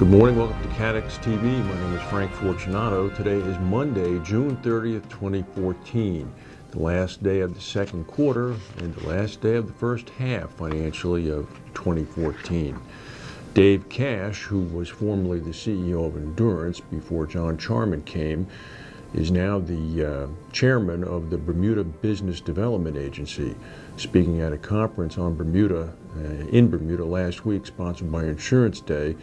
Good morning, welcome to CATEX TV. My name is Frank Fortunato. Today is Monday, June 30th, 2014, the last day of the second quarter and the last day of the first half financially of 2014. Dave Cash, who was formerly the CEO of Endurance before John Charman came, is now the chairman of the Bermuda Business Development Agency, speaking at a conference on Bermuda, in Bermuda last week, sponsored by Insurance Day.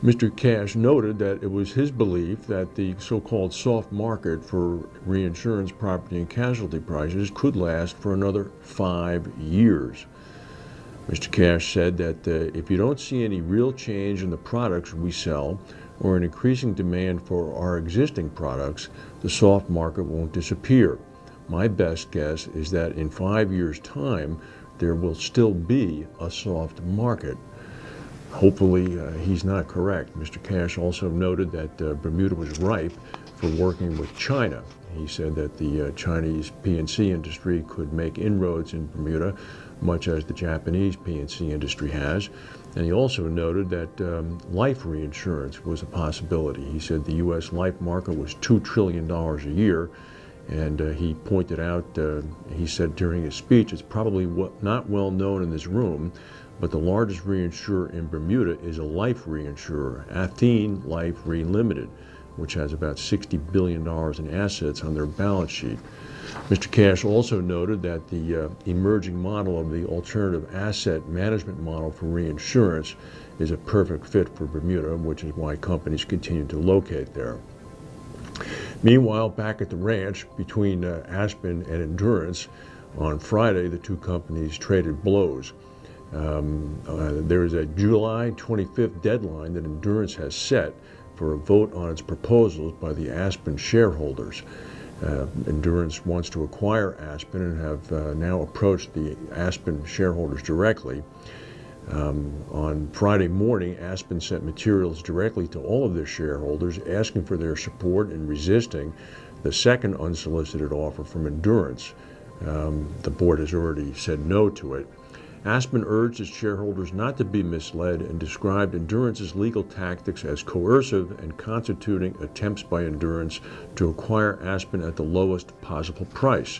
Mr. Cash noted that it was his belief that the so-called soft market for reinsurance property and casualty prices could last for another 5 years. Mr. Cash said that if you don't see any real change in the products we sell or an increasing demand for our existing products, the soft market won't disappear. My best guess is that in 5 years' time, there will still be a soft market. Hopefully, he's not correct. Mr. Cash also noted that Bermuda was ripe for working with China. He said that the Chinese P&C industry could make inroads in Bermuda, much as the Japanese P&C industry has. And he also noted that life reinsurance was a possibility. He said the U.S. life market was $2 trillion a year. And he pointed out, he said during his speech, it's probably not well known in this room, but the largest reinsurer in Bermuda is a life reinsurer, Athene Life Re Limited, which has about $60 billion in assets on their balance sheet. Mr. Cash also noted that the emerging model of the alternative asset management model for reinsurance is a perfect fit for Bermuda, which is why companies continue to locate there. Meanwhile, back at the ranch between Aspen and Endurance, on Friday, the two companies traded blows. There is a July 25th deadline that Endurance has set for a vote on its proposals by the Aspen shareholders. Endurance wants to acquire Aspen and have now approached the Aspen shareholders directly. On Friday morning, Aspen sent materials directly to all of their shareholders asking for their support in resisting the second unsolicited offer from Endurance. The board has already said no to it. Aspen urged its shareholders not to be misled and described Endurance's legal tactics as coercive and constituting attempts by Endurance to acquire Aspen at the lowest possible price.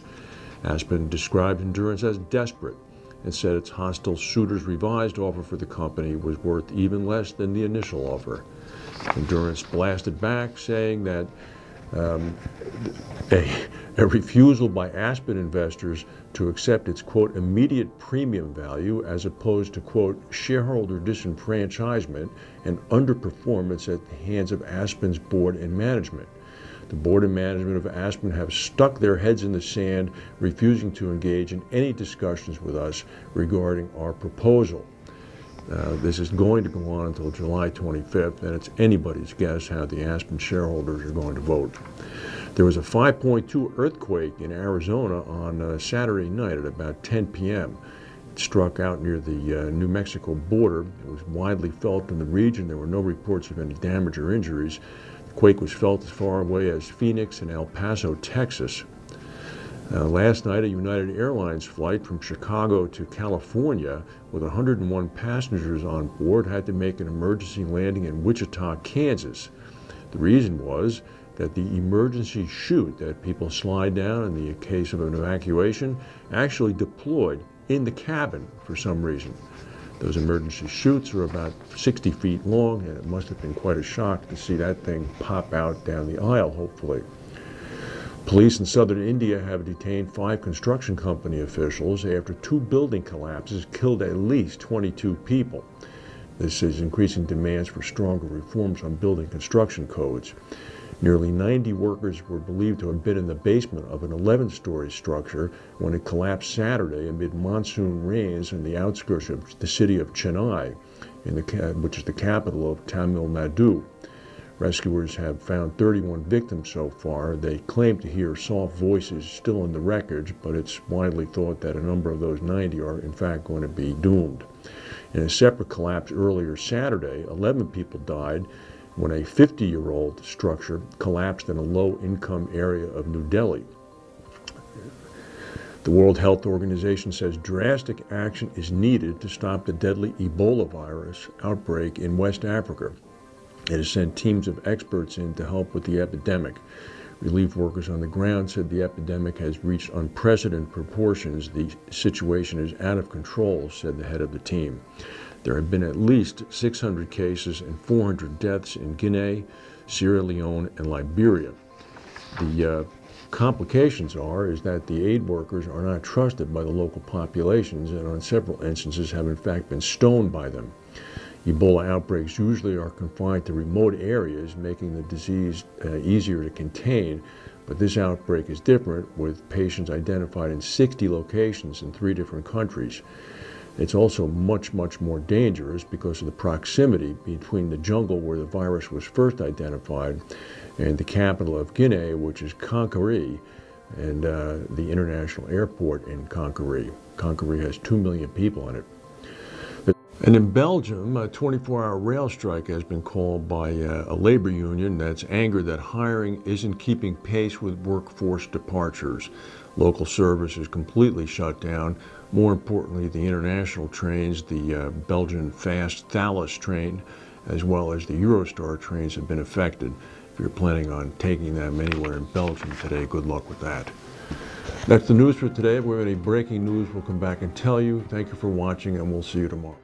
Aspen described Endurance as desperate and said its hostile suitor's revised offer for the company was worth even less than the initial offer. Endurance blasted back, saying that a refusal by Aspen investors to accept its, quote, immediate premium value as opposed to, quote, shareholder disenfranchisement and underperformance at the hands of Aspen's board and management. The board and management of Aspen have stuck their heads in the sand, refusing to engage in any discussions with us regarding our proposal. This is going to go on until July 25th, and it's anybody's guess how the Aspen shareholders are going to vote. There was a 5.2 earthquake in Arizona on Saturday night at about 10 p.m. It struck out near the New Mexico border. It was widely felt in the region. There were no reports of any damage or injuries. The quake was felt as far away as Phoenix and El Paso, Texas. Last night, a United Airlines flight from Chicago to California with 101 passengers on board had to make an emergency landing in Wichita, Kansas. The reason was that the emergency chute that people slide down in the case of an evacuation actually deployed in the cabin for some reason. Those emergency chutes are about 60 feet long, and it must have been quite a shock to see that thing pop out down the aisle, hopefully. Police in southern India have detained 5 construction company officials after 2 building collapses killed at least 22 people. This is increasing demands for stronger reforms on building construction codes. Nearly 90 workers were believed to have been in the basement of an 11-story structure when it collapsed Saturday amid monsoon rains in the outskirts of the city of Chennai, which is the capital of Tamil Nadu. Rescuers have found 31 victims so far. They claim to hear soft voices still in the wreckage, but it's widely thought that a number of those 90 are in fact going to be doomed. In a separate collapse earlier Saturday, 11 people died when a 50-year-old structure collapsed in a low-income area of New Delhi. The World Health Organization says drastic action is needed to stop the deadly Ebola virus outbreak in West Africa. It has sent teams of experts in to help with the epidemic. Relief workers on the ground said the epidemic has reached unprecedented proportions. The situation is out of control, said the head of the team. There have been at least 600 cases and 400 deaths in Guinea, Sierra Leone, and Liberia. The complications is that the aid workers are not trusted by the local populations and on several instances have in fact been stoned by them. Ebola outbreaks usually are confined to remote areas, making the disease easier to contain, but this outbreak is different, with patients identified in 60 locations in 3 different countries. It's also much more dangerous because of the proximity between the jungle where the virus was first identified and the capital of Guinea, which is Conakry, and the international airport in Conakry. Conakry has 2 million people in it. And in Belgium, a 24-hour rail strike has been called by a labor union that's angered that hiring isn't keeping pace with workforce departures. Local service is completely shut down. More importantly, the international trains, the Belgian fast Thalys train, as well as the Eurostar trains have been affected. If you're planning on taking them anywhere in Belgium today, good luck with that. That's the news for today. If we have any breaking news, we'll come back and tell you. Thank you for watching, and we'll see you tomorrow.